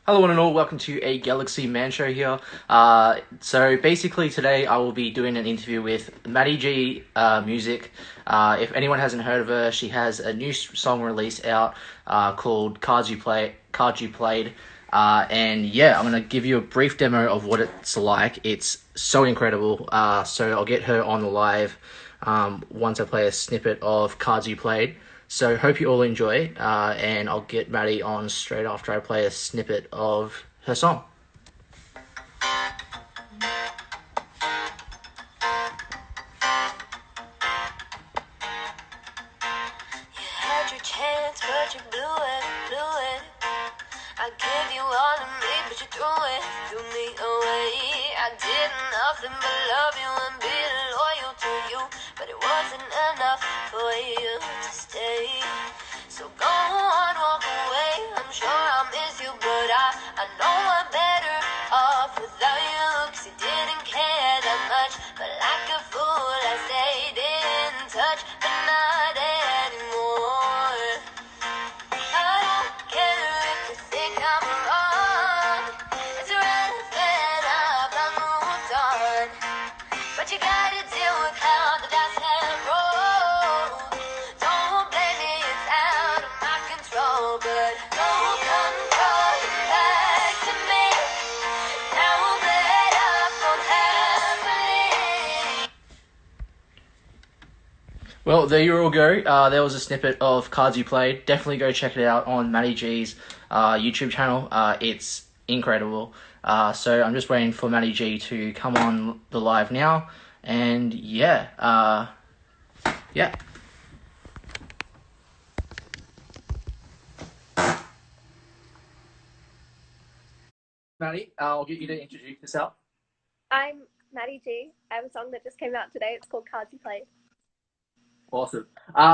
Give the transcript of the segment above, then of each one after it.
Hello, one and all. Welcome to a Galaxy Man Show here. So basically, today I will be doing an interview with Madi G Music. If anyone hasn't heard of her, she has a new song released out called Cards You Played. And yeah, I'm gonna give you a brief demo of what it's like. It's so incredible. So I'll get her on the live once I play a snippet of Cards You Played. So hope you all enjoy, and I'll get Maddie on straight after I play a snippet of her song. You had your chance, but you blew it, blew it. I gave you all of me, but you threw me away. I did nothing but love you and be loyal to you, but it wasn't enough for you to stay. So go on, walk away. I'm sure I'll miss you, but I know I'm better off without you, 'cause you didn't care that much. But like a fool, I stayed in touch, but not anymore. I don't care if you think I'm wrong. It's irrelevant, I've moved on. But you gotta deal with how the dice have rolled. Don't blame me, it's out of my control. But don't come crawling back to me. Now that I've gone happily. Well, there you all go. There was a snippet of Cards You Played. Definitely go check it out on Maddie G's YouTube channel. It's incredible. So I'm just waiting for Maddie G to come on the live now. And yeah, yeah. Maddie, I'll get you to introduce yourself. I'm Maddie G. I have a song that just came out today. It's called Cards You Played. Awesome.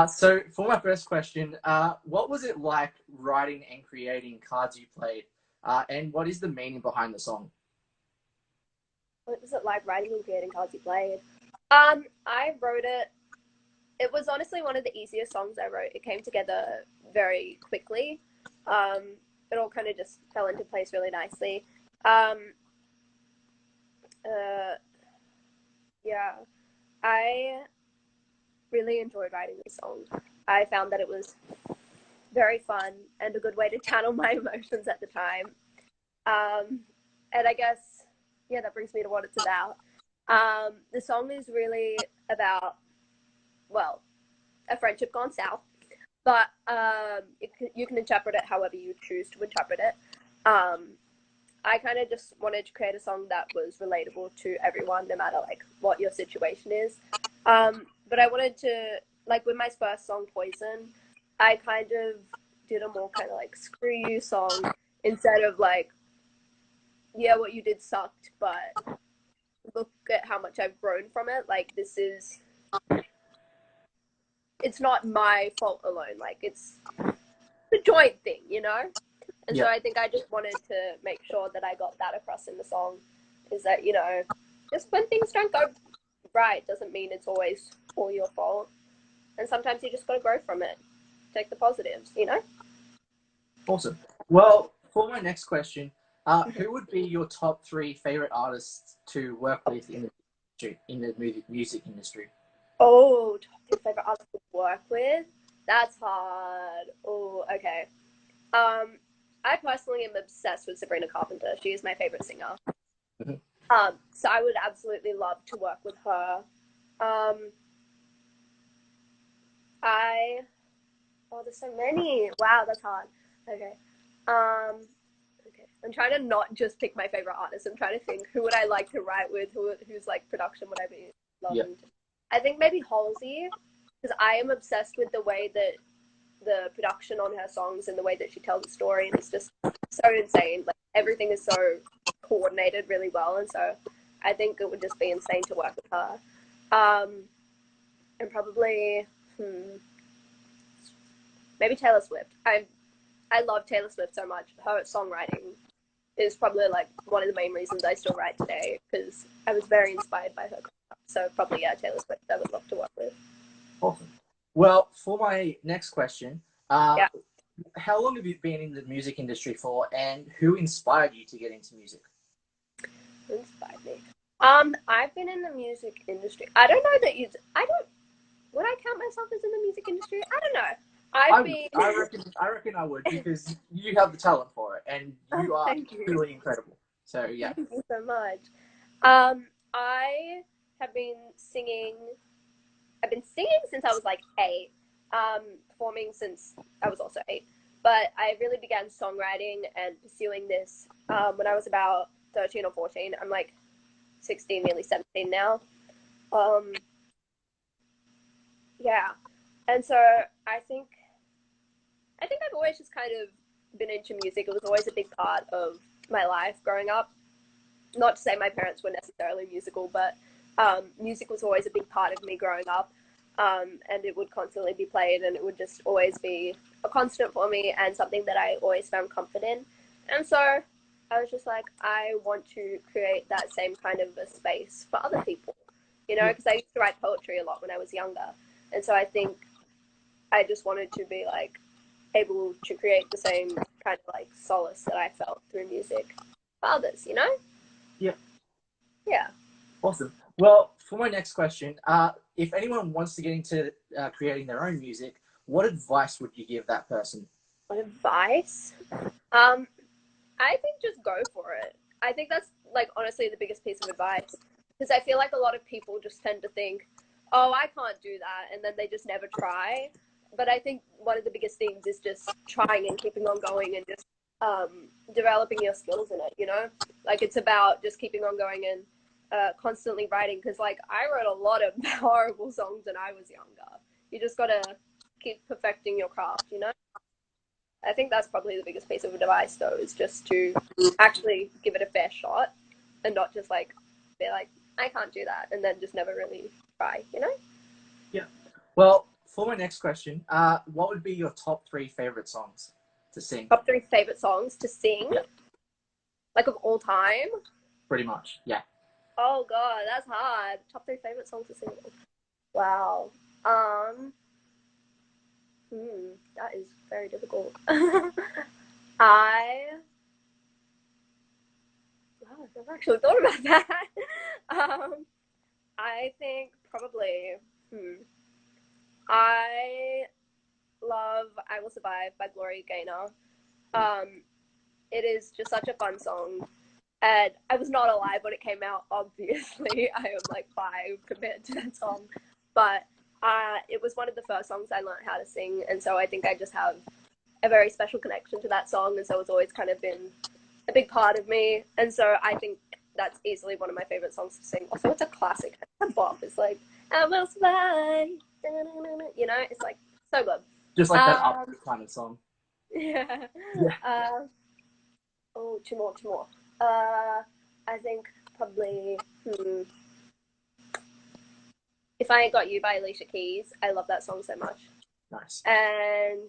So for my first question, what was it like writing and creating Cards You Played? And what is the meaning behind the song? What was it like writing and creating Cards You Played? I wrote it. It was honestly one of the easiest songs I wrote. It came together very quickly. It all kind of just fell into place really nicely. Um, uh, yeah, I really enjoyed writing this song. I found that it was very fun and a good way to channel my emotions at the time. Um, and I guess, yeah, that brings me to what it's about. The song is really about, well, a friendship gone south, but you can interpret it however you choose to interpret it. Um, I kind of just wanted to create a song that was relatable to everyone, no matter like what your situation is. But I wanted to, like with my first song, Poison, I kind of did a more kind of like screw you song instead of like, yeah, what you did sucked, but look at how much I've grown from it. Like this is, it's not my fault alone. Like it's the joint thing, you know? And so Yeah, I think I just wanted to make sure that I got that across in the song is that, you know, just when things don't go right doesn't mean it's always all your fault. And sometimes you just got to grow from it. Take the positives, you know? awesome. Well, for my next question, who would be your top three favorite artists to work with in the music industry? Oh, top three favorite artists to work with? That's hard. Oh, okay. Um, I personally am obsessed with Sabrina Carpenter. She is my favorite singer. Mhm. So I would absolutely love to work with her. Um, I Oh, there's so many. Wow, that's hard. Okay. Um, okay. I'm trying to not just pick my favorite artist. I'm trying to think who would I like to write with, whose like production would I be Yeah, loving. I think maybe Halsey, because I am obsessed with the way that the production on her songs and the way that she tells the story, and it's just so insane. Like everything is so coordinated really well, and so I think it would just be insane to work with her. Um, and probably maybe Taylor Swift. I love Taylor Swift so much. Her songwriting is probably like one of the main reasons I still write today because I was very inspired by her. So probably yeah, Taylor Swift. I would love to work with. awesome. Well, for my next question, Yeah. how long have you been in the music industry for, and who inspired you to get into music? Who inspired me? I've been in the music industry. I don't know that you. I don't. Would I count myself as in the music industry? I don't know. I I've would. been. I reckon I would, because you have the talent for it, and Oh, you are thank you. truly incredible. So yeah. Thank you so much. I have been singing. I've been singing since I was like 8. Performing since I was also 8. But I really began songwriting and pursuing this when I was about 13 or 14. I'm like 16, nearly 17 now. Um, yeah, and so I think I think I've always just kind of been into music. It was always a big part of my life growing up. Not to say my parents were necessarily musical, but music was always a big part of me growing up. And it would constantly be played, and it would just always be a constant for me and something that I always found comfort in. And so I was just like, I want to create that same kind of a space for other people, Yeah. because I used to write poetry a lot when I was younger. And so I think I just wanted to be like able to create the same kind of like solace that I felt through music for others. Yeah. Yeah. Awesome. Well, for my next question, if anyone wants to get into creating their own music, what advice would you give that person? What advice? Um, I think just go for it. I think that's like honestly the biggest piece of advice, because I feel like a lot of people just tend to think, "Oh, I can't do that," and then they just never try. But I think one of the biggest things is just trying and keeping on going and just developing your skills in it. Like it's about just keeping on going and constantly writing, because like I wrote a lot of horrible songs when I was younger. You just gotta keep perfecting your craft. I think that's probably the biggest piece of advice, though, is just to actually give it a fair shot and not just like be like, I can't do that, and then just never really try. Yeah. Well, for my next question, what would be your top 3 favorite songs to sing? Top 3 favorite songs to sing, Yeah, like of all time. pretty much. Yeah. Oh God, that's hard. Top 3 favorite songs to sing. Wow. Um. That is very difficult. I. Wow, I've never actually thought about that. um. I think probably. I love "I Will Survive" by Gloria Gaynor. Um, it is just such a fun song, and I was not alive when it came out. Obviously, I am like 5 compared to that song, but it was one of the first songs I learned how to sing, and so I think I just have a very special connection to that song, and so it's always kind of been a big part of me, and so I think that's easily one of my favorite songs to sing. Also, it's a classic. It's a bop. It's like "I Will Survive." It's like so good. Just like that Um, upbeat kind of song. yeah. Yeah. Uh, oh, two more, two more. I think probably "If I Ain't Got You" by Alicia Keys. I love that song so much. Nice. And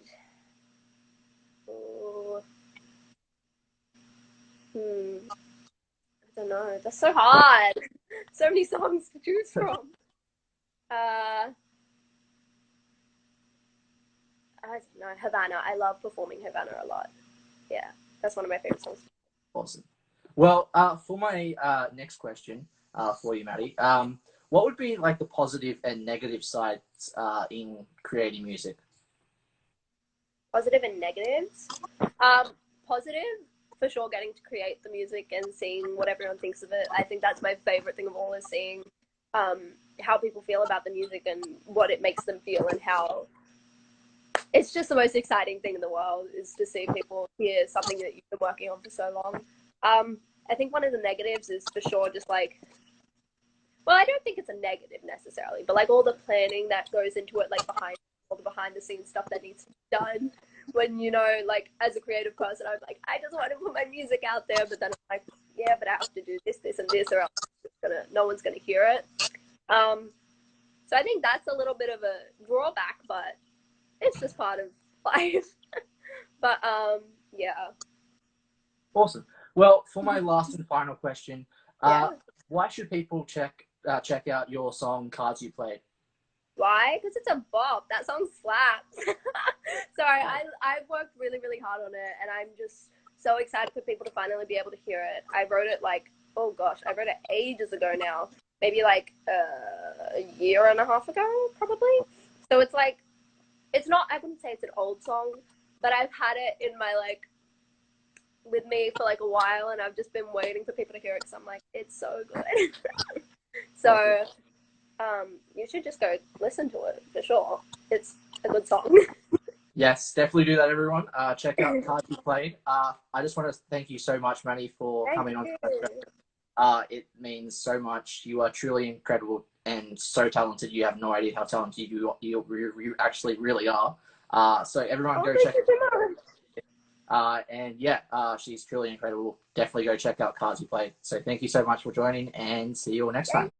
oh, I don't know. That's so hard. So many songs to choose from. Uh, I don't know. Havana. I love performing Havana a lot. Yeah, that's one of my favorite songs. Awesome. Well, for my next question for you, Maddie, what would be like the positive and negative sides in creating music? Positive and negatives. Positive, for sure, getting to create the music and seeing what everyone thinks of it. I think that's my favorite thing of all, is seeing how people feel about the music and what it makes them feel, and how it's just the most exciting thing in the world is to see people hear something that you've been working on for so long. I think one of the negatives is for sure just like, well, I don't think it's a negative necessarily, but like all the planning that goes into it, like all the behind the scenes stuff that needs to be done. When like as a creative person, I'm like, I just want to put my music out there, but then I'm like, yeah, but I have to do this, this, and this, or else no one's gonna hear it. So I think that's a little bit of a drawback, but it's just part of life. But yeah, Awesome. Well, for my last and final question, yeah. why should people check out your song "Cards You Played"? Why? Because it's a bop. That song slaps. So I've worked really, really hard on it, and I'm just so excited for people to finally be able to hear it. I wrote it like, oh gosh, I wrote it ages ago now. Maybe like a year and a half ago, probably. So it's like, it's not, I wouldn't say it's an old song, but I've had it in my like, with me for like a while, and I've just been waiting for people to hear it because I'm like, it's so good. So you should just go listen to it for sure. It's a good song. Yes, definitely do that, everyone. Check out Cards You Played. I just want to thank you so much, Maddie, for Thank coming on. you. It means so much. You are truly incredible and so talented. You have no idea how talented you actually really are. So everyone go check. And yeah, she's truly incredible. Definitely go check out Cards You Played. So thank you so much for joining, and see you all next time.